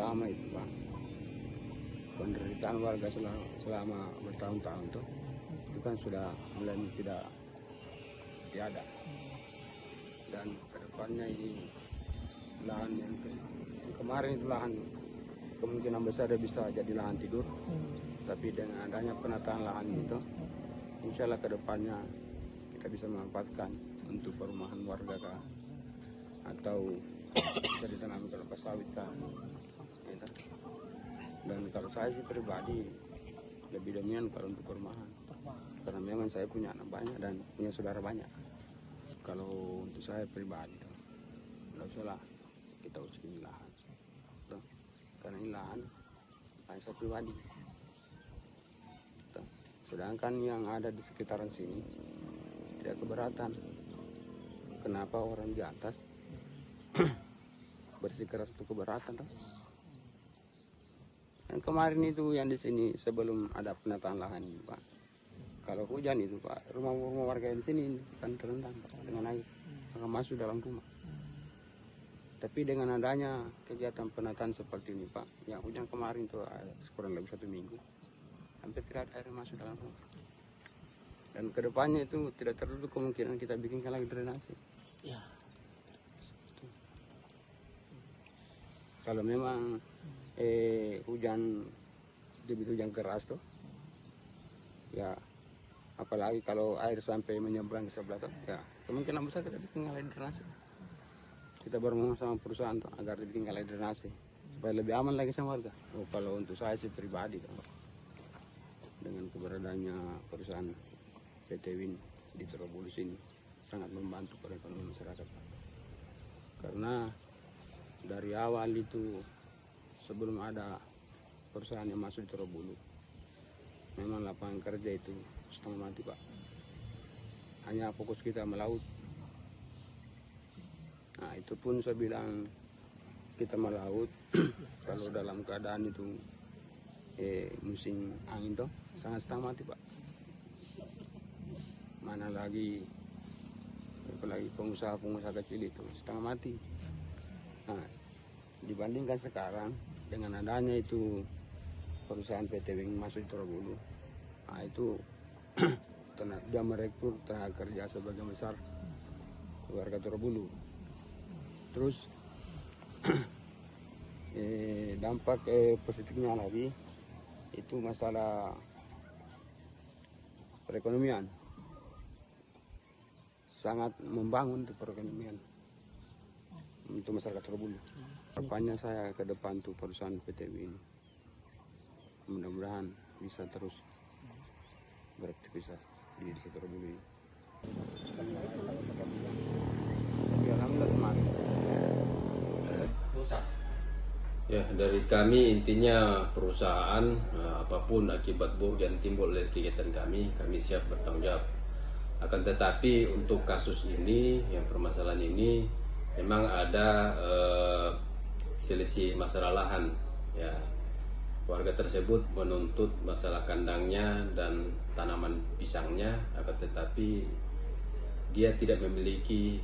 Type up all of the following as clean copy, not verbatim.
pertama itu Pak, penderitaan warga selama bertahun-tahun tuh itu kan sudah mulai tidak tiada, dan kedepannya ini lahan yang kemarin itu lahan kemungkinan besar dia bisa jadi lahan tidur, tapi dengan adanya penataan lahan itu insya Allah kedepannya kita bisa memanfaatkan untuk perumahan warga kah, atau bisa ditanam kelapa sawit kah, gitu. Dan kalau saya sih pribadi lebih dominan kalau untuk perumahan, karena memang saya punya anak banyak dan punya saudara banyak. Kalau untuk saya pribadi tidak usah lah kita urus ini lahan, karena ini lahan saya pribadi. Sedangkan yang ada di sekitaran sini tidak keberatan. Kenapa orang di atas bersikeras untuk keberatan? Dan kemarin itu yang di sini sebelum ada penataan lahan ini Pak, kalau hujan itu Pak, rumah-rumah warga di sini kan terendam Pak, dengan air akan masuk dalam rumah. Tapi dengan adanya kegiatan penataan seperti ini Pak, yang hujan kemarin itu kurang lebih 1 minggu, hampir tidak ada air masuk dalam rumah. Dan kedepannya itu tidak terlalu kemungkinan kita bikinkan lagi drainase. Ya. Kalau memang hujan, debit hujan keras tuh, ya apalagi kalau air sampai menyeberang ke sebelah tuh, ya kemungkinan besar kita bikin lagi drainase. Kita berngomong sama perusahaan tuh agar dibikin lagi drainase supaya lebih aman lagi sama warga. Kalau untuk saya sih pribadi tuh, dengan keberadaannya perusahaan PT Win di Torobulu sini sangat membantu perekonomian masyarakat. Karena dari awal itu sebelum ada perusahaan yang masuk di Torobulu, memang lapangan kerja itu setengah mati Pak. Hanya fokus kita melaut. Nah itu pun saya bilang kita melaut kalau dalam keadaan itu musim angin tuh sangat setengah mati Pak. Mana lagi apalagi pengusaha-pengusaha kecil itu setengah mati. Nah, dibandingkan sekarang dengan adanya itu perusahaan PT Wing masuk di Torobulu, nah itu dia merekrut tenaga kerja sebagian besar warga Torobulu. Terus dampak positifnya lagi itu masalah perekonomian, sangat membangun di perekonomian untuk masyarakat Torobulu. Harapannya saya ke depan tuh perusahaan PTW ini mudah-mudahan bisa terus beraktivitas di desa Torobulu ini. Alhamdulillah kemarin. Ya, dari kami intinya perusahaan apapun akibat buruk yang timbul dari kegiatan kami siap bertanggung jawab. Akan tetapi untuk kasus ini, yang permasalahan ini memang ada selisih masalah lahan. Ya, warga tersebut menuntut masalah kandangnya dan tanaman pisangnya, akan tetapi dia tidak memiliki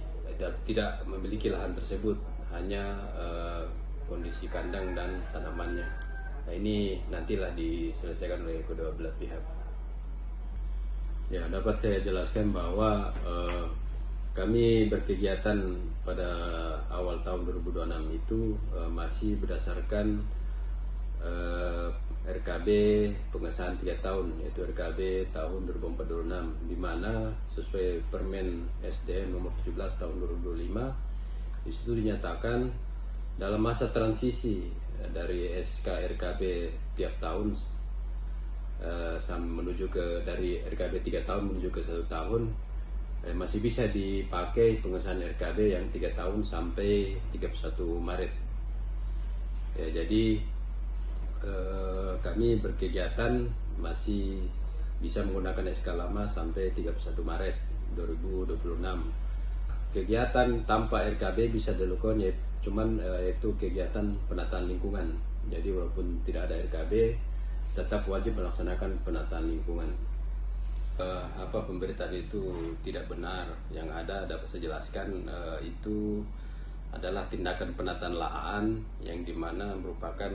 lahan tersebut, hanya kondisi kandang dan tanamannya. Nah ini nantilah diselesaikan oleh kedua belah pihak. Ya, dapat saya jelaskan bahwa kami berkegiatan pada awal tahun 2026 itu masih berdasarkan RKB pengesahan 3 tahun, yaitu RKB tahun 2026, di mana sesuai Permen SDM nomor 17 tahun 2025, di situ dinyatakan dalam masa transisi dari SK RKB tiap tahun menuju ke dari RKB 3 tahun menuju ke 1 tahun masih bisa dipakai pengesahan RKB yang 3 tahun sampai 31 Maret. Ya, jadi kami berkegiatan masih bisa menggunakan SK lama sampai 31 Maret 2026. Kegiatan tanpa RKB bisa dilakukan, ya cuman itu kegiatan penataan lingkungan. Jadi walaupun tidak ada RKB tetap wajib melaksanakan penataan lingkungan. Pemberitaan itu tidak benar. Yang ada dapat saya jelaskan itu adalah tindakan penataan lahan yang dimana merupakan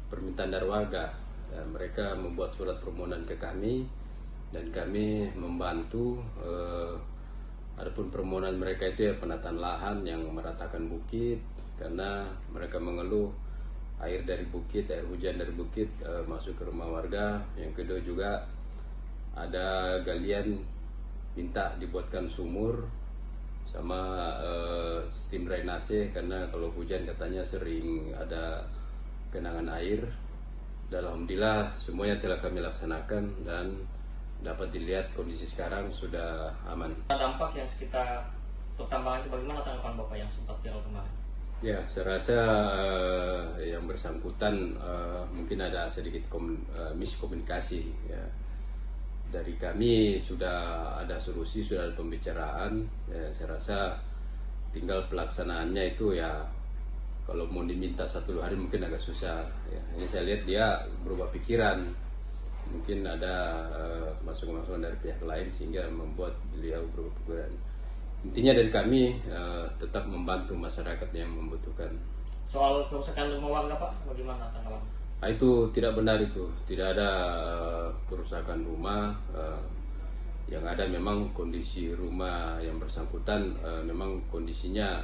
permintaan dari warga. Mereka membuat surat permohonan ke kami dan kami membantu. Adapun permohonan mereka itu ya penataan lahan yang meratakan bukit, karena mereka mengeluh air dari bukit, air hujan dari bukit masuk ke rumah warga. Yang kedua juga ada galian minta dibuatkan sumur sama sistem drainase, karena kalau hujan katanya sering ada genangan air. Dan alhamdulillah semuanya telah kami laksanakan dan dapat dilihat kondisi sekarang sudah aman. Dampak yang sekitar pertambangan itu bagaimana tanggapan Bapak yang sempat viral kemarin? Ya, saya rasa yang bersangkutan mungkin ada sedikit miskomunikasi. Ya. Dari kami sudah ada solusi, sudah ada pembicaraan. Ya, saya rasa tinggal pelaksanaannya itu ya, kalau mau diminta 1 hari mungkin agak susah. Ya. Ini saya lihat dia berubah pikiran. Mungkin ada masukan-masukan dari pihak lain sehingga membuat beliau berubah pikiran. Intinya dari kami tetap membantu masyarakat yang membutuhkan. Soal kerusakan rumah warga Pak, bagaimana tanggapan? Nah, itu tidak benar, itu tidak ada kerusakan rumah. Yang ada memang kondisi rumah yang bersangkutan memang kondisinya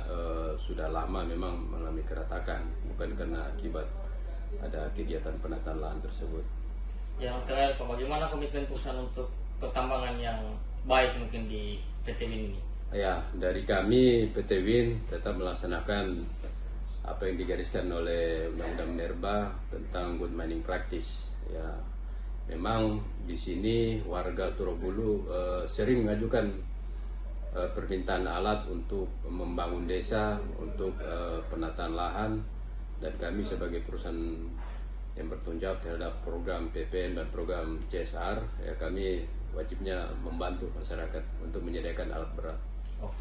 sudah lama memang mengalami keretakan, bukan karena akibat ada kegiatan penataan lahan tersebut. Yang terakhir Pak, bagaimana komitmen perusahaan untuk pertambangan yang baik mungkin di PT WIN ini? Ya, dari kami PT WIN tetap melaksanakan apa yang digariskan oleh Undang-Undang Minerba tentang good mining practice. Ya, memang di sini warga Turobulu sering mengajukan permintaan alat untuk membangun desa, untuk penataan lahan, dan kami sebagai perusahaan yang bertanggung jawab terhadap program PPN dan program CSR, ya kami wajibnya membantu masyarakat untuk menyediakan alat berat. Oke.